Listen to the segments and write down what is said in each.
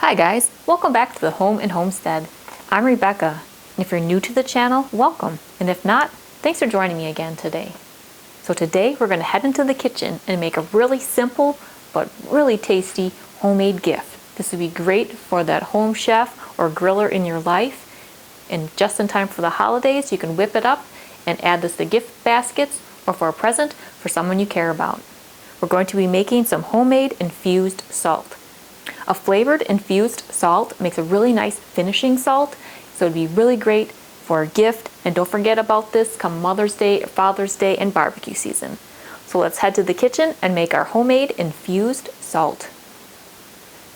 Hi guys, welcome back to the Home and Homestead. I'm Rebecca, and if you're new to the channel, welcome, and if not, thanks for joining me again today. So today we're going to head into the kitchen and make a really simple but really tasty homemade gift. This would be great for that home chef or griller in your life, and just in time for the holidays you can whip it up and add this to gift baskets or for a present for someone you care about. We're going to be making some homemade infused salt. A flavored infused salt makes a really nice finishing salt, so it'd be really great for a gift. And don't forget about this come Mother's Day, Father's Day, and barbecue season. So let's head to the kitchen and make our homemade infused salt.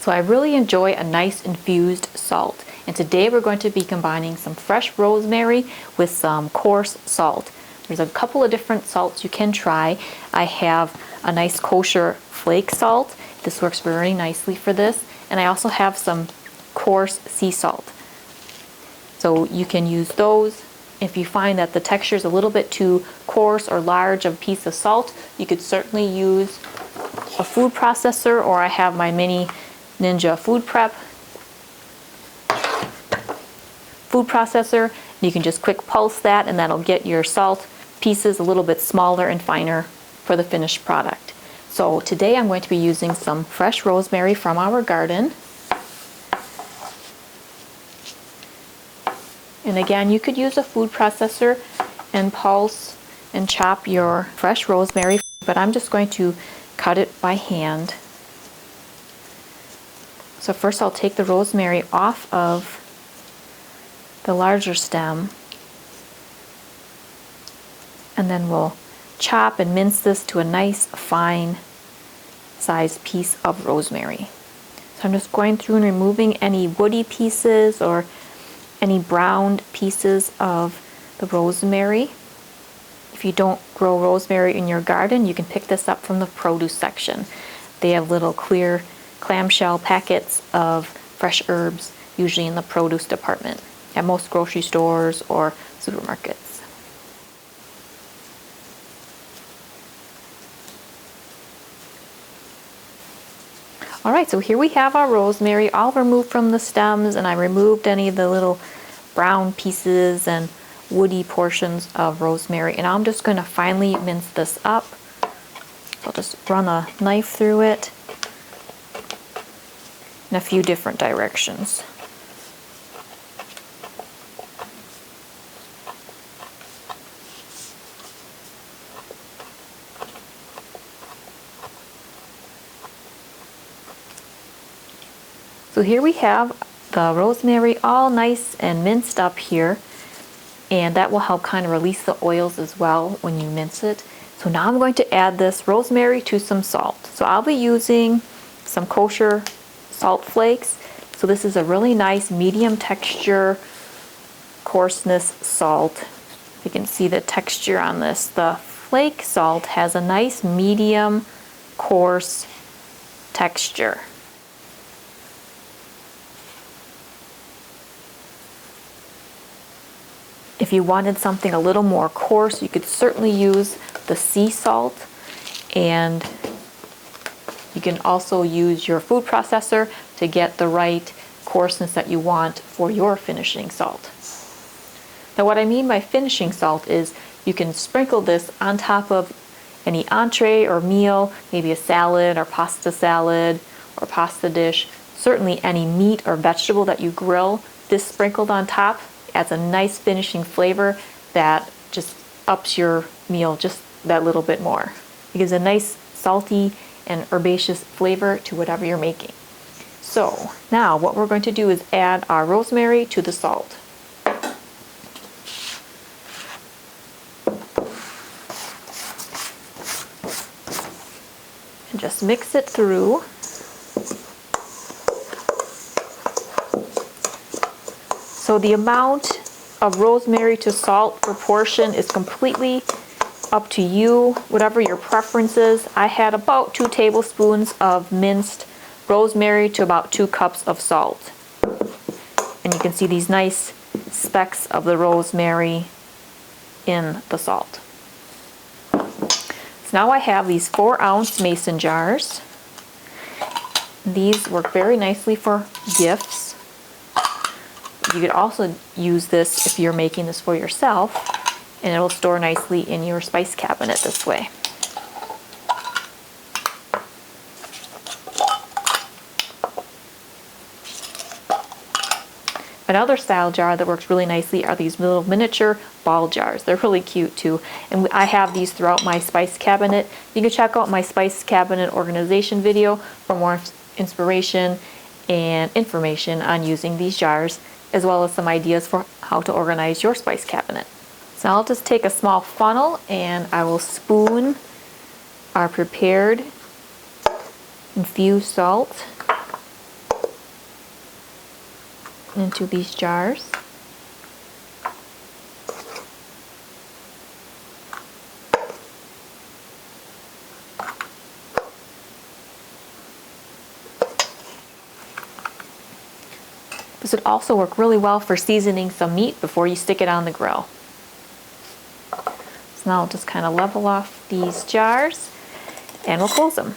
So I really enjoy a nice infused salt, and today we're going to be combining some fresh rosemary with some coarse salt. There's a couple of different salts you can try. I have a nice kosher flake salt. This works very nicely for this. And I also have some coarse sea salt. So you can use those. If you find that the texture is a little bit too coarse or large of a piece of salt, you could certainly use a food processor, or I have my mini Ninja food processor. You can just quick pulse that, and that'll get your salt pieces a little bit smaller and finer for the finished product. So today I'm going to be using some fresh rosemary from our garden. And again, you could use a food processor and pulse and chop your fresh rosemary, but I'm just going to cut it by hand. So first I'll take the rosemary off of the larger stem, and then we'll chop and mince this to a nice fine sized piece of rosemary. So I'm just going through and removing any woody pieces or any browned pieces of the rosemary. If you don't grow rosemary in your garden, you can pick this up from the produce section. They have little clear clamshell packets of fresh herbs, usually in the produce department at most grocery stores or supermarkets. Alright, so here we have our rosemary all removed from the stems, and I removed any of the little brown pieces and woody portions of rosemary, and I'm just going to finely mince this up. So I'll just run a knife through it in a few different directions. So here we have the rosemary all nice and minced up here, and that will help kind of release the oils as well when you mince it. So now I'm going to add this rosemary to some salt. So I'll be using some kosher salt flakes. So this is a really nice medium texture coarseness salt. You can see the texture on this. The flake salt has a nice medium coarse texture. If you wanted something a little more coarse, you could certainly use the sea salt, and you can also use your food processor to get the right coarseness that you want for your finishing salt. Now what I mean by finishing salt is you can sprinkle this on top of any entree or meal, maybe a salad or pasta salad or pasta dish, certainly any meat or vegetable that you grill. This sprinkled on top adds a nice finishing flavor that just ups your meal just that little bit more. It gives a nice salty and herbaceous flavor to whatever you're making. So now what we're going to do is add our rosemary to the salt. And just mix it through. So the amount of rosemary to salt proportion is completely up to you, whatever your preference is. I had about 2 tablespoons of minced rosemary to about 2 cups of salt. And you can see these nice specks of the rosemary in the salt. So now I have these 4-ounce mason jars. These work very nicely for gifts. You could also use this if you're making this for yourself, and it'll store nicely in your spice cabinet this way. Another style jar that works really nicely are these little miniature ball jars. They're really cute too, and I have these throughout my spice cabinet. You can check out my spice cabinet organization video for more inspiration and information on using these jars, as well as some ideas for how to organize your spice cabinet. So I'll just take a small funnel and I will spoon our prepared infused salt into these jars. This would also work really well for seasoning some meat before you stick it on the grill. So now I'll just kind of level off these jars and we'll close them.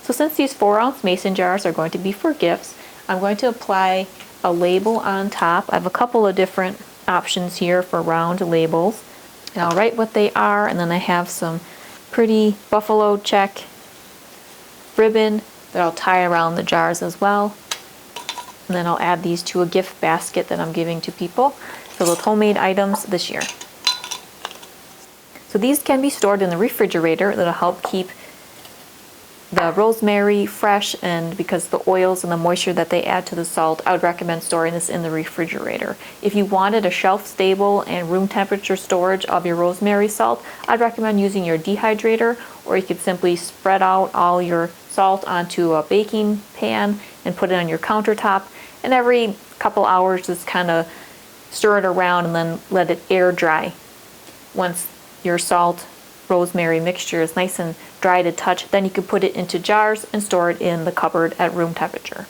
So since these 4-ounce mason jars are going to be for gifts, I'm going to apply a label on top. I have a couple of different options here for round labels. And I'll write what they are, and then I have some pretty buffalo check ribbon that I'll tie around the jars as well. And then I'll add these to a gift basket that I'm giving to people filled with homemade items this year. So these can be stored in the refrigerator. That'll help keep the rosemary fresh, and because the oils and the moisture that they add to the salt, I would recommend storing this in the refrigerator. If you wanted a shelf-stable and room temperature storage of your rosemary salt, I'd recommend using your dehydrator, or you could simply spread out all your salt onto a baking pan and put it on your countertop, and every couple hours just kind of stir it around and then let it air dry. Once your salt rosemary mixture is nice and dry to touch, then you can put it into jars and store it in the cupboard at room temperature.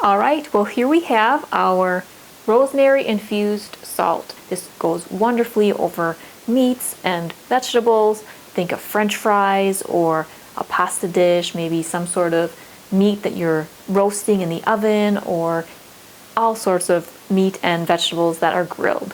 Alright, well here we have our rosemary infused salt. This goes wonderfully over meats and vegetables. Think of French fries or a pasta dish, maybe some sort of meat that you're roasting in the oven, or all sorts of meat and vegetables that are grilled.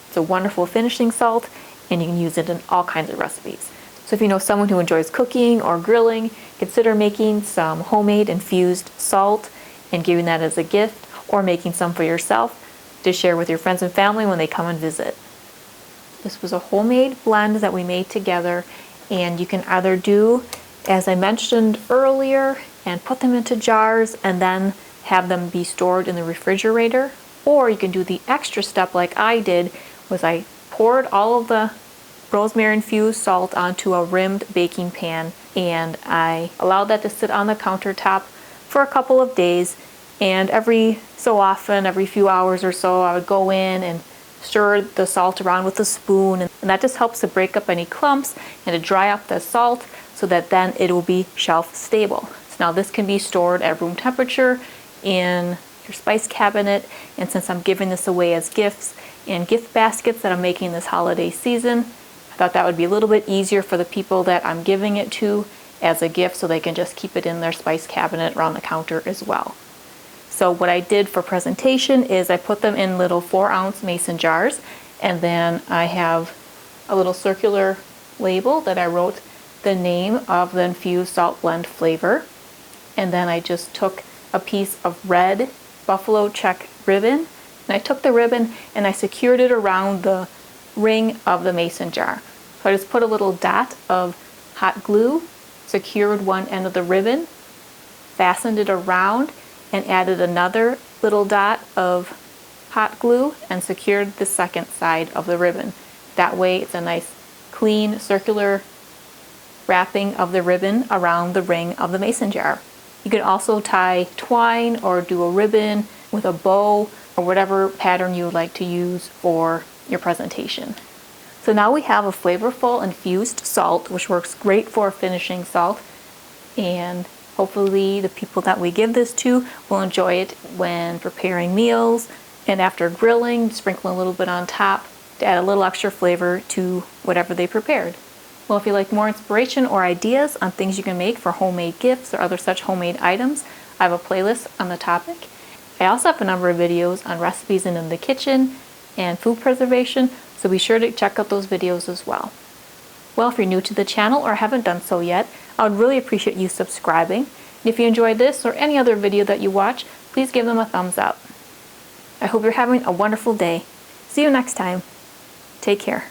It's a wonderful finishing salt, and you can use it in all kinds of recipes. So if you know someone who enjoys cooking or grilling, consider making some homemade infused salt and giving that as a gift, or making some for yourself to share with your friends and family when they come and visit. This was a homemade blend that we made together, and you can either do, as I mentioned earlier, and put them into jars and then have them be stored in the refrigerator, or you can do the extra step like I did, was I poured all of the rosemary infused salt onto a rimmed baking pan, and I allowed that to sit on the countertop for a couple of days, and every so often, every few hours or so, I would go in and stir the salt around with a spoon, and that just helps to break up any clumps and to dry up the salt so that then it will be shelf stable. So now this can be stored at room temperature in your spice cabinet, and since I'm giving this away as gifts in gift baskets that I'm making this holiday season, I thought that would be a little bit easier for the people that I'm giving it to as a gift, so they can just keep it in their spice cabinet or on the counter as well. So what I did for presentation is I put them in little 4-ounce mason jars, and then I have a little circular label that I wrote the name of the infused salt blend flavor, and then I just took a piece of red buffalo check ribbon, and I took the ribbon and I secured it around the ring of the mason jar. So I just put a little dot of hot glue, secured one end of the ribbon, fastened it around, and added another little dot of hot glue and secured the second side of the ribbon. That way it's a nice clean circular wrapping of the ribbon around the ring of the mason jar. You can also tie twine or do a ribbon with a bow or whatever pattern you would like to use for your presentation. So now we have a flavorful infused salt, which works great for finishing salt, and hopefully the people that we give this to will enjoy it when preparing meals, and after grilling, sprinkle a little bit on top to add a little extra flavor to whatever they prepared. Well, if you like more inspiration or ideas on things you can make for homemade gifts or other such homemade items, I have a playlist on the topic. I also have a number of videos on recipes in the kitchen and food preservation, so be sure to check out those videos as well. Well, if you're new to the channel or haven't done so yet, I would really appreciate you subscribing. And if you enjoyed this or any other video that you watch, please give them a thumbs up. I hope you're having a wonderful day. See you next time. Take care.